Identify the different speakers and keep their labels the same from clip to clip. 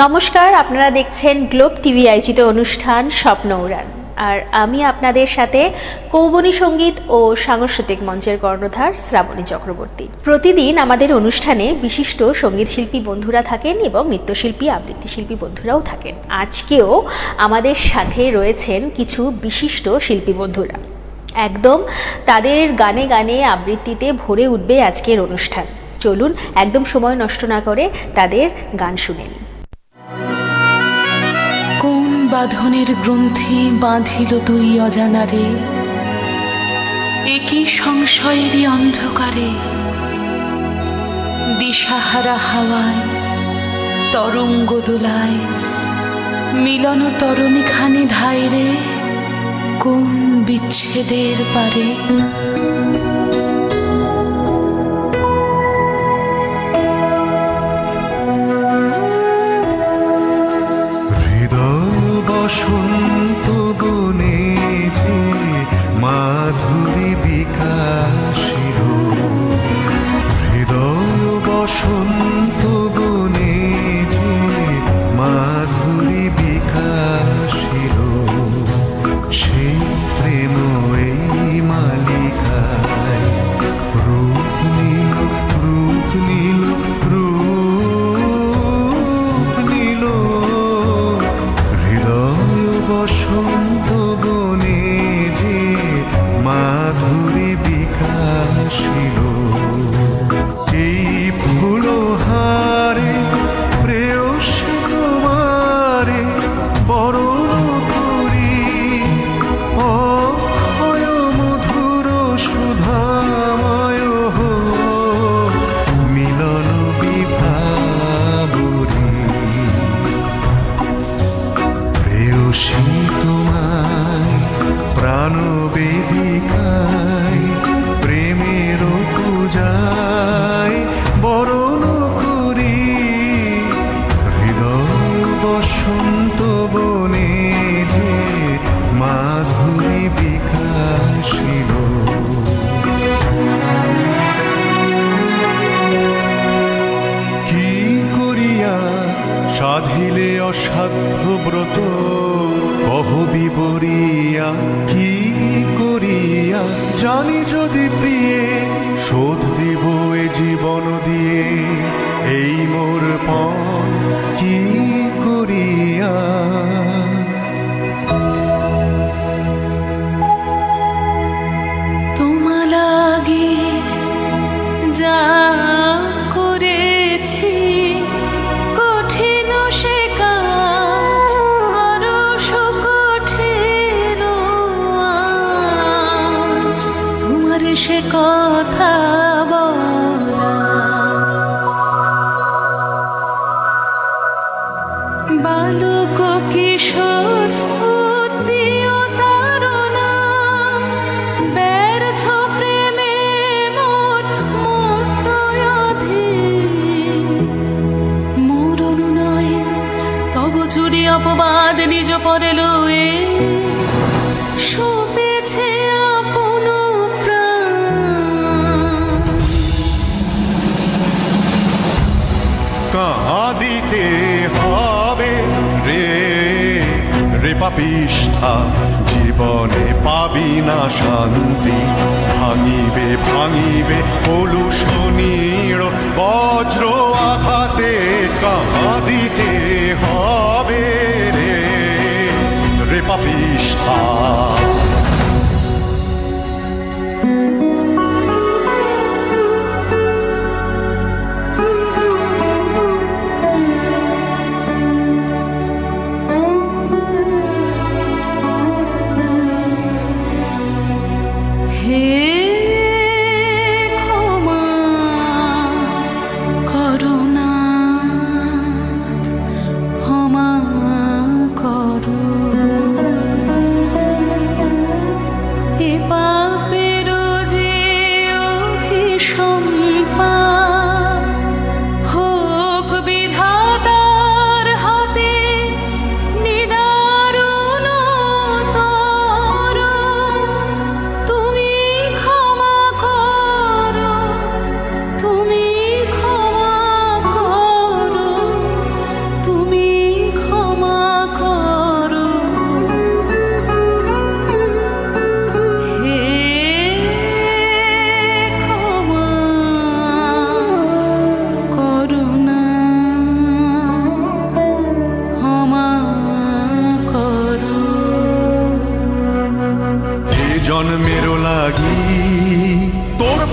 Speaker 1: নমস্কার, আপনারা দেখছেন গ্লোব টিভি আয়োজিত অনুষ্ঠান স্বপ্ন উড়ান। আর আমি আপনাদের সাথে কৌবনী সঙ্গীত ও সাংস্কৃতিক মঞ্চের কর্ণধার শ্রাবণী চক্রবর্তী। প্রতিদিন আমাদের অনুষ্ঠানে বিশিষ্ট সঙ্গীত শিল্পী বন্ধুরা থাকেন এবং নৃত্যশিল্পী আবৃত্তি শিল্পী বন্ধুরাও থাকেন। আজকেও আমাদের সাথে রয়েছেন কিছু বিশিষ্ট শিল্পী বন্ধুরা। একদম তাদের গানে গানে আবৃত্তিতে ভরে উঠবে আজকের অনুষ্ঠান। চলুন একদম সময় নষ্ট না করে তাদের গান শুনে নিই।
Speaker 2: কোন বাঁধনের গ্রন্থি বাঁধিল তুই অজানারে, একই সংশয়েরই অন্ধকারে, দিশাহারা হাওয়ায় তরঙ্গ দোলায়, মিলন তরণী খানি ধায় রে, কোন বিচ্ছেদের পারে।
Speaker 3: বসন্ত বনে যে মাধুরী বিকাশির, হৃদয় বসন্ত বনে যে মাধুরী বিকাশির, সেই প্রেম এই মালিকায় রূপ নীল, রূপ নীল, রূপ নীল। বসন্ত বনে যে মাধুরী বিকাশিল, এই ফুলহারে প্রেয়সী কুমারে বরণ করি, অক্ষয় মধুর সুধাময় মিলন বিভাবরী। প্রেয়সী তোমায় প্রাণ বেদিকায় প্রেমের পূজায় বরণ করি, হৃদয় বসন্ত বনে যে মাধুরী বিকাশিল। কি করিয়া সাধিলে অসাধ্য ব্রত, কহ বিবরিয়া কি করিয়া, জানি যদি প্রিয়ে শোধ দিব এ জীবন দিয়ে, এই মোর পণ কি করিয়া।
Speaker 2: তোমা লাগি যা করেছি কঠিন সে কাজ, আরো কঠিন আজ তোমার সে কথা বলা। বালক কিশোর উদ্দীয় তারণা, ব্যর্থ প্রেমে মোর মুক্ত অধীন, মোর অনুনয় তব চুরি অপবাদ নিজ পরে লয়ে, শোভেছে আপন প্রাণ।
Speaker 3: কাঁদিতে হবে রে রে পাপিষ্ঠা, জীবনে পাবি না শান্তি, ভাঙিবে ভাঙিবে কলুষণীর বজ্র আঘাতে। কাঁদিতে হবে রে রে পাপিষ্ঠা।
Speaker 2: হে ক্ষমা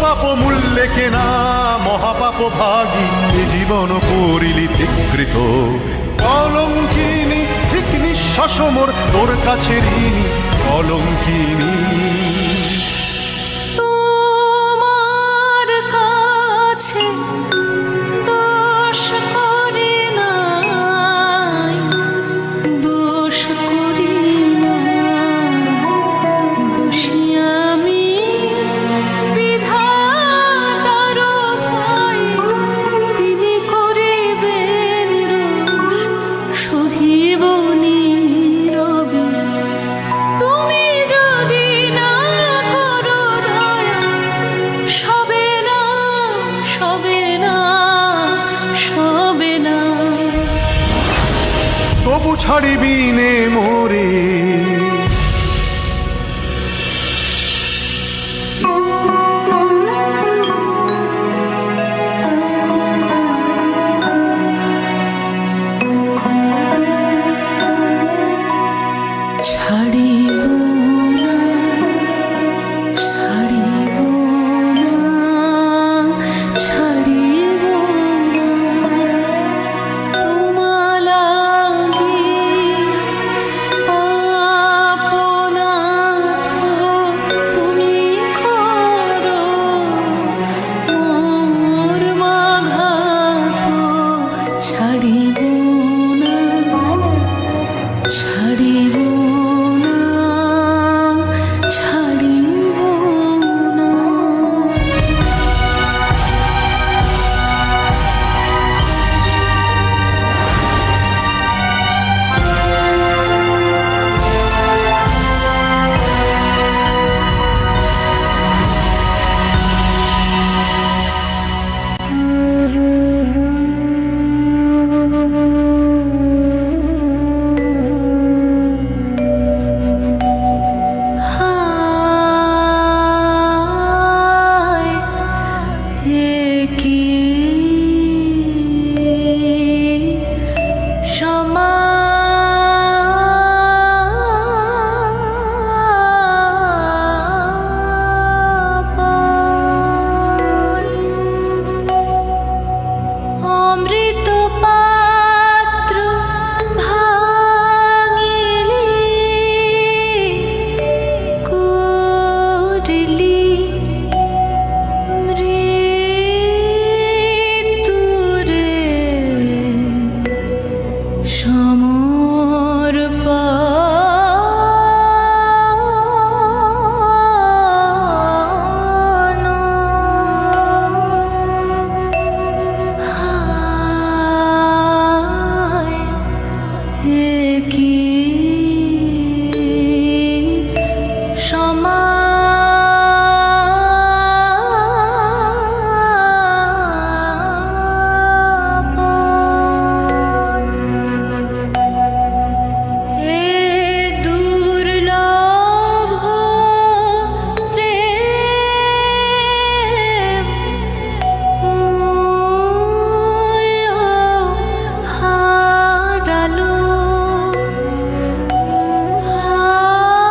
Speaker 3: পাপ মূল্যে কেনা মহাপাপ ভাগী এ জীবন করিলি ধিকৃত কলঙ্কিনী ঠিক নিঃশ্বাস মোর তোর কাছে ঋণী কলঙ্কিনী
Speaker 2: তোমার কাছে দোষ করি নাই, দোষ করি নাই, দোষী আমি বিধাতার ভাই, তিনি করিবেন রোষ, সহিব নীরবে। তুমি যদি না করো দয়া, সবে না, সবে না, সবে না।
Speaker 3: তবু ছাড়িবি নে মোরে
Speaker 2: ছাড়িব না, ছাড়িব না, ছাড়িব না, তোমার লাগি আপনাথ তুমি করো, মোর মাঘাত ছাড়িব না, ছাড়িব না, ছাড়িব না। হায় এ কি সমাপন। অমৃত পাত্র ভাঙিলি, করিলি মৃত্যুরে সমর্পণ। হায় এ কি সমাপন। এ দুর্লভ প্রেম মূল্য হারালো,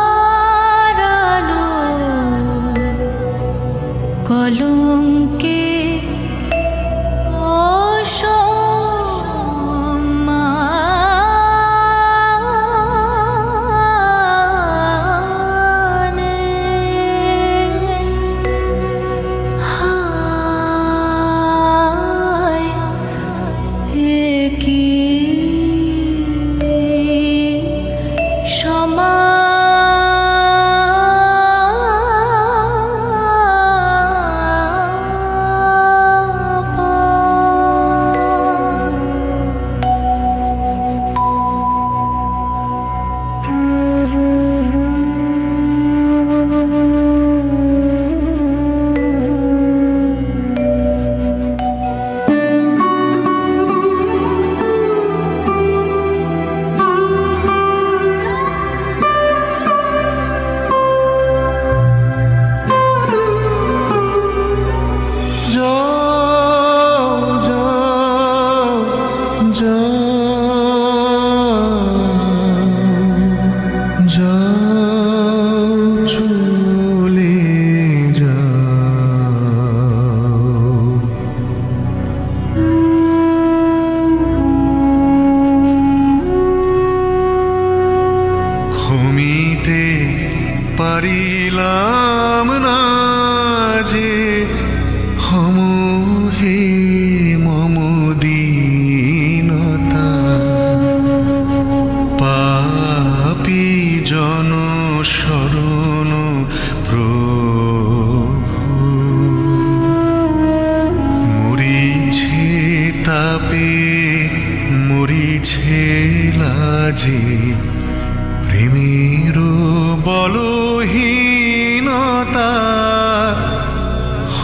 Speaker 2: হারালো কলঙ্কে অসম্মানে। হায় এ কি সমাপন।
Speaker 4: 「あなたの声が聞こえる」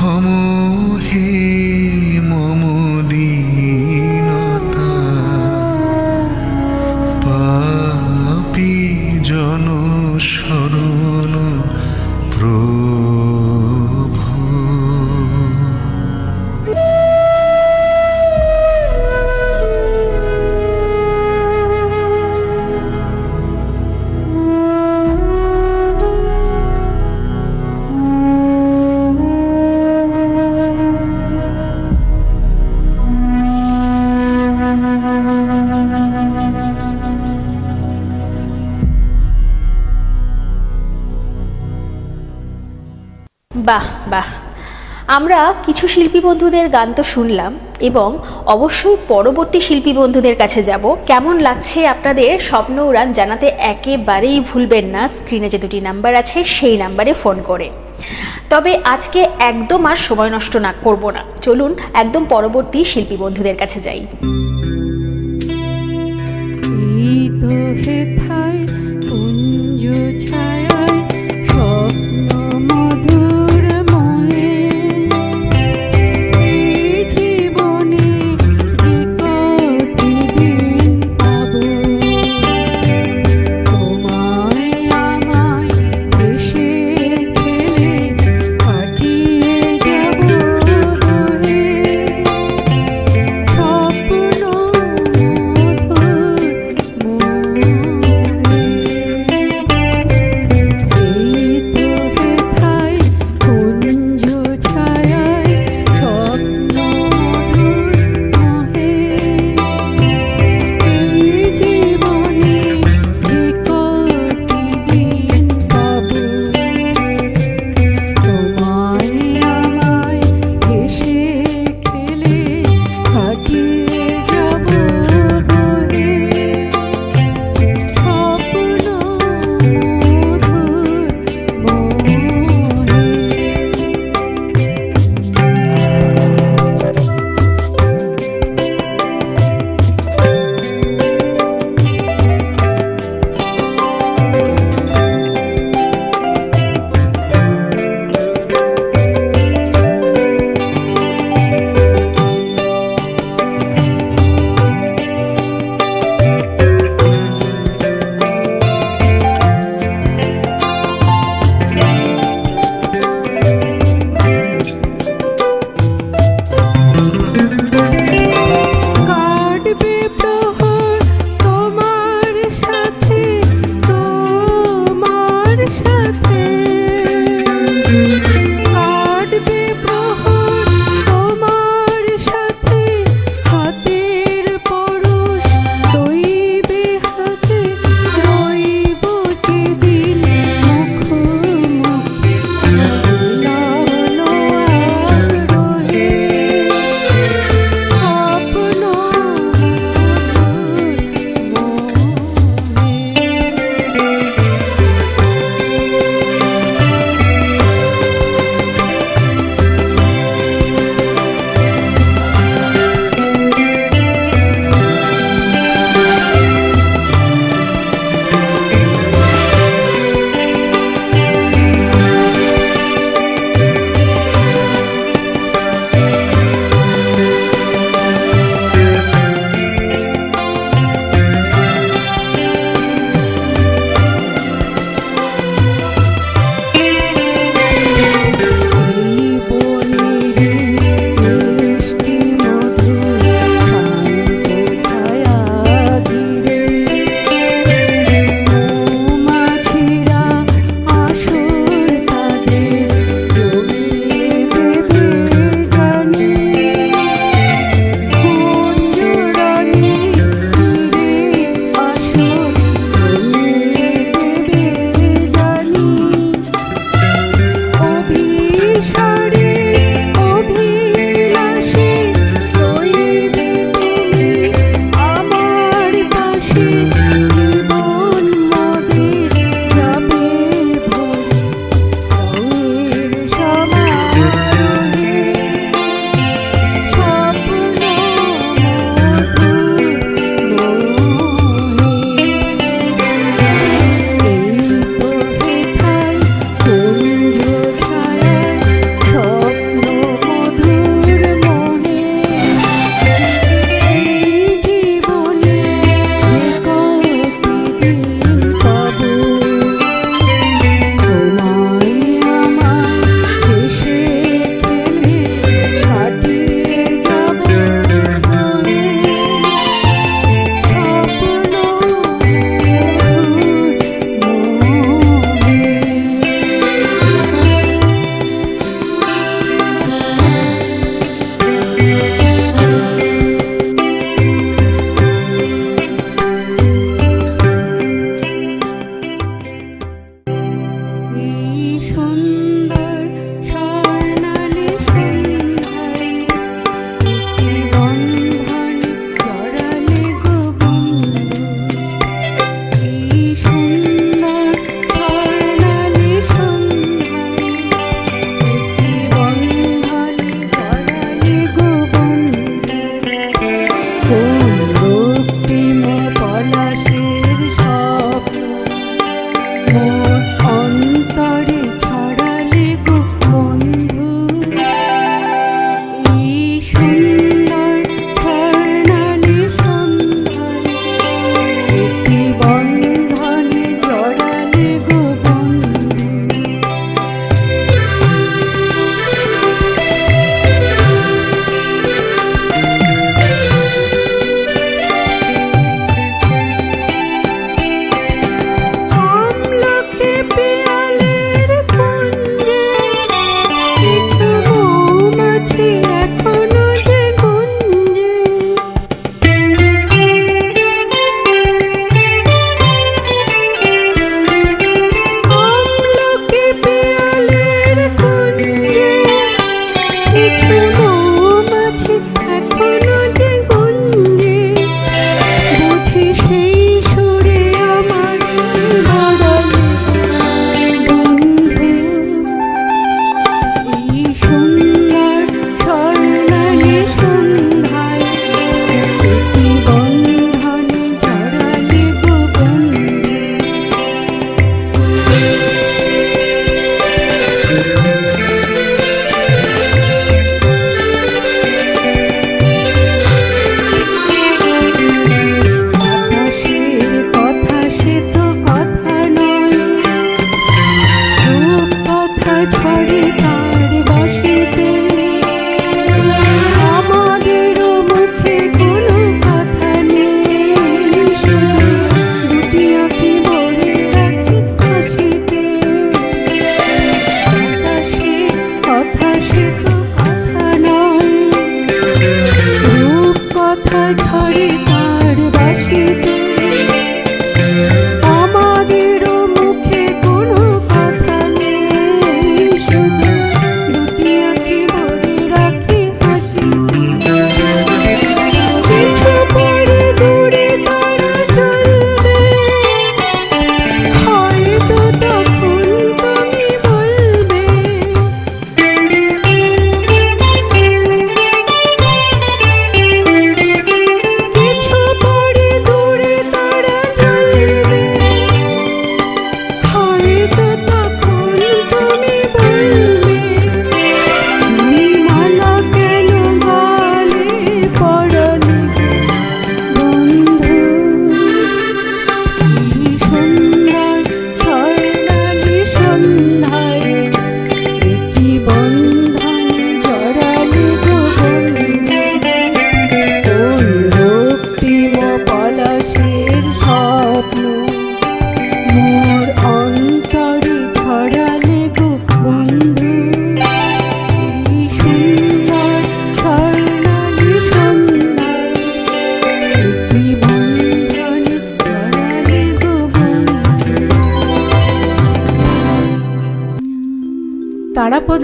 Speaker 3: ক্ষম হে মম দীনতা, পাপী জন শরণ প্রভু।
Speaker 1: বাহ বাহ, আমরা কিছু শিল্পী বন্ধুদের গান তো শুনলাম এবং অবশ্যই পরবর্তী শিল্পী বন্ধুদের কাছে যাব। কেমন লাগছে আপনাদের স্বপ্ন উড়ান জানাতে একেবারেই ভুলবেন না, স্ক্রিনে যে দুটি নাম্বার আছে সেই নাম্বারে ফোন করে। তবে আজকে একদম আর সময় নষ্ট না করব না, চলুন একদম পরবর্তী শিল্পী বন্ধুদের কাছে যাই।
Speaker 4: এই তো হেথায় কুঞ্জ ছায়ায় স্বপ্ন মধুর ময়ে, এই জীবনে যে কটি দিন পাবো, তোমায় আমায় এসে খেলে কাটিয়ে যাব দোহে, স্বপ্ন মধুর ময়ে।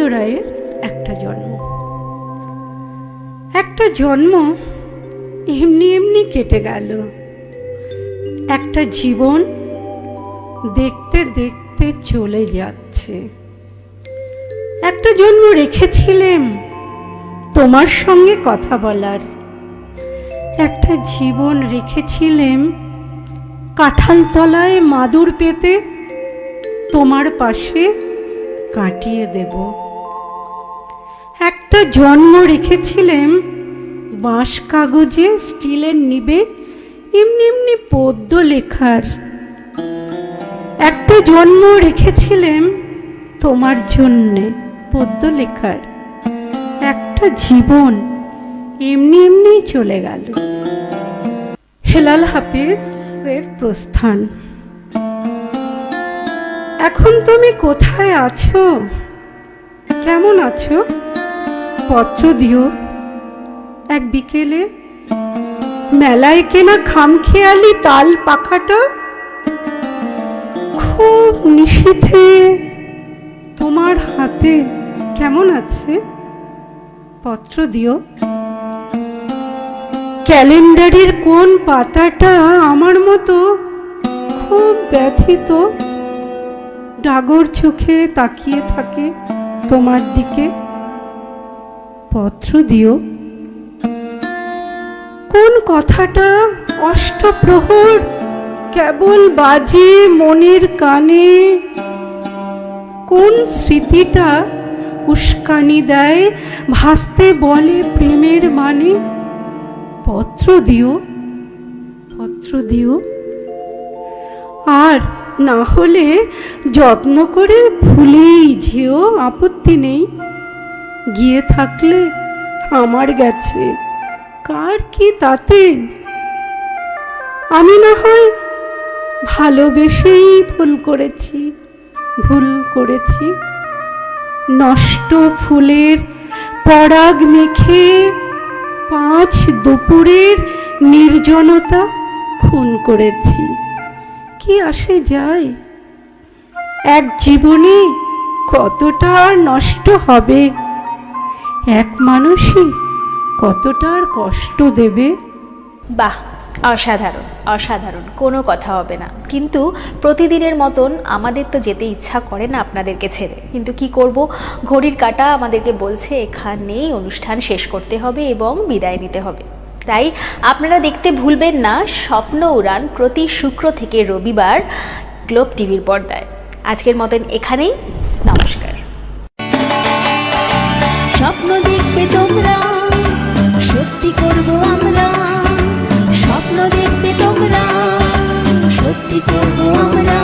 Speaker 4: আনন্দ রায়ের একটা জন্ম। একটা জন্ম এমনি এমনি কেটে গেল। একটা জীবন দেখতে দেখতে চলে যাচ্ছে। একটা জন্ম রেখেছিলেম তোমার সঙ্গে কথা বলার। একটা জীবন রেখেছিলেম কাঁঠালতলায় মাদুর পেতে তোমার পাশে কাটিয়ে দেব। একটা জন্ম রেখেছিলেম বাঁশ কাগজে স্টিলের নিবে এমনি এমনি পদ্য লেখার। একটা জন্ম রেখেছিলেম তোমার জন্যে পদ্য লেখার। একটা জীবন এমনি এমনি চলে গেল। হেলাল হাফিজের প্রস্থান। এখন তুমি কোথায় আছো? কেমন আছো? পত্র দিও। এক বিকেলে মেলায় কেনা খামখেয়ালি তাল পাখাটা খুব নিশীথে তোমার হাতে কেমন আছে? পত্র দিও। ক্যালেন্ডারের কোন পাতাটা আমার মতো খুব ব্যথিত, ডাগর চোখে তাকিয়ে থাকে তোমার দিকে? পত্র দিও। কোন কথাটা অষ্টপ্রহর কেবল বাজে মনের কানে? কোন স্মৃতিটা উস্কানি দেয় ভাসতে বলে প্রেমের মানে? পত্র দিও, পত্র দিও। আর না হলে যত্ন করে ভুলেই যেও, আপত্তি নেই। গিয়ে থাকলে আমার গেছে, কার কি তাতে? আমি না হয় ভালোবেসেই ভুল করেছি, ভুল করেছি। নষ্ট ফুলের পরাগ মেখে 5 দুপুরের নির্জনতা খুন করেছি। কি আসে যায়? এক জীবনে কতটা আর নষ্ট হবে? এক মানুষই কতটা আর কষ্ট দেবে?
Speaker 1: বাহ, অসাধারণ অসাধারণ, কোনো কথা হবে না। কিন্তু প্রতিদিনের মতন আমাদের তো যেতে ইচ্ছা করে না আপনাদেরকে ছেড়ে, কিন্তু কি করব, ঘড়ির কাঁটা আমাদেরকে বলছে এখানেই অনুষ্ঠান শেষ করতে হবে এবং বিদায় নিতে হবে। তাই আপনারা দেখতে ভুলবেন না স্বপ্ন উড়ান প্রতি শুক্র থেকে রবিবার গ্লোব টিভির পর্দায়। আজকের মতন এখানেই, নমস্কার।
Speaker 2: স্বপ্ন দেখবে তোমরা, সত্যি করব আমরা। স্বপ্ন দেখবে তোমরা, সত্যি করব আমরা।